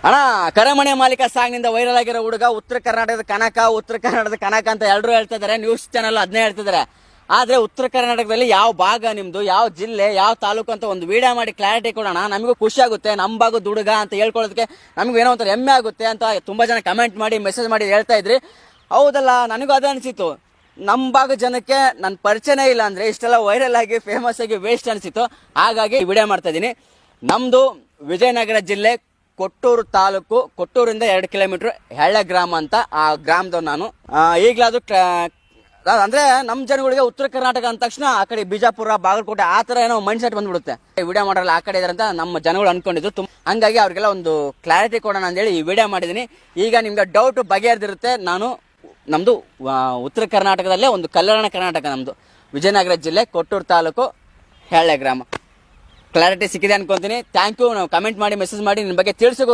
ಅಣ್ಣ ಕರೆಮನೆ ಮಾಲೀಕ ಸಾಂಗ್ನಿಂದ ವೈರಲ್ ಆಗಿರೋ ಹುಡುಗ ಉತ್ತರ ಕರ್ನಾಟಕದ ಕನಕ ಅಂತ ಎಲ್ಲರೂ ಹೇಳ್ತಾ ಇದಾರೆ. ನ್ಯೂಸ್ ಚಾನಲ್ ಅದನ್ನೇ ಹೇಳ್ತಿದ್ದಾರೆ. ಆದ್ರೆ ಉತ್ತರ ಕರ್ನಾಟಕದಲ್ಲಿ ಯಾವ ಭಾಗ ನಿಮ್ದು, ಯಾವ ಜಿಲ್ಲೆ, ಯಾವ ತಾಲೂಕು ಅಂತ ಒಂದು ವಿಡಿಯೋ ಮಾಡಿ ಕ್ಲಾರಿಟಿ ಕೊಡೋಣ. ನಮಗೂ ಖುಷಿ ಆಗುತ್ತೆ, ನಮ್ಮ ಭಾಗದ ಹುಡುಗ ಅಂತ ಹೇಳ್ಕೊಳ್ಳೋದಕ್ಕೆ ನಮಗೂ ಏನೋ ಒಂಥರ ಹೆಮ್ಮೆ ಆಗುತ್ತೆ ಅಂತ ತುಂಬಾ ಜನ ಕಮೆಂಟ್ ಮಾಡಿ ಮೆಸೇಜ್ ಮಾಡಿ ಹೇಳ್ತಾ ಇದ್ರಿ. ಹೌದಲ್ಲ, ನನಗೂ ಅದ ಅನಿಸಿತ್ತು. ನಮ್ಮ ಭಾಗದ ಜನಕ್ಕೆ ನನ್ನ ಪರಿಚಯನೇ ಇಲ್ಲ ಅಂದ್ರೆ ಇಷ್ಟೆಲ್ಲ ವೈರಲ್ ಆಗಿ ಫೇಮಸ್ ಆಗಿ ವೇಸ್ಟ್ ಅನಿಸಿತ್ತು. ಹಾಗಾಗಿ ವಿಡಿಯೋ ಮಾಡ್ತಾ ಇದ್ದೀನಿ. ನಮ್ದು ವಿಜಯನಗರ ಜಿಲ್ಲೆ ಕೊಟ್ಟೂರು ತಾಲೂಕು, ಕೊಟ್ಟೂರಿಂದ 2 ಕಿಲೋಮೀಟರ್ ಹೆಳ್ಳ ಗ್ರಾಮ ಅಂತ ಆ ಗ್ರಾಮದವ್ರು ನಾನು. ಈಗಲಾದ್ರೂ ಅಂದ್ರೆ ನಮ್ಮ ಜನಗಳಿಗೆ ಉತ್ತರ ಕರ್ನಾಟಕ ಅಂದ ತಕ್ಷಣ ಆ ಕಡೆ ಬಿಜಾಪುರ, ಬಾಗಲಕೋಟೆ ಆ ತರ ಏನೋ ಮೈಂಡ್ ಸೆಟ್ ಬಂದ್ಬಿಡುತ್ತೆ. ವಿಡಿಯೋ ಮಾಡಲ್ಲ ಆ ಕಡೆ ಇದಾರಂತ ನಮ್ಮ ಜನಗಳು ಅನ್ಕೊಂಡಿದ್ರು. ಹಂಗಾಗಿ ಅವ್ರಿಗೆಲ್ಲ ಒಂದು ಕ್ಲಾರಿಟಿ ಕೊಡೋಣ ಅಂತೇಳಿ ಈ ವಿಡಿಯೋ ಮಾಡಿದೀನಿ. ಈಗ ನಿಮ್ಗೆ ಡೌಟ್ ಬಗೆಹರಿದಿರುತ್ತೆ. ನಾನು ನಮ್ದು ಉತ್ತರ ಕರ್ನಾಟಕದಲ್ಲೇ ಒಂದು ಕಲ್ಯಾಣ ಕರ್ನಾಟಕ, ನಮ್ದು ವಿಜಯನಗರ ಜಿಲ್ಲೆ ಕೊಟ್ಟೂರು ತಾಲೂಕು ಹೆಳ್ಳೆ ಗ್ರಾಮ. ಕ್ಲಾರಿಟಿ ಸಿಕ್ಕಿದೆ ಅನ್ಕೊಂತೀನಿ. Thank you. ನಾವು ಕಮೆಂಟ್ ಮಾಡಿ ಮೆಸೇಜ್ ಮಾಡಿ ನಿನ್ನ ಬಗ್ಗೆ ತಿಳಿಸಿ ಗುರು.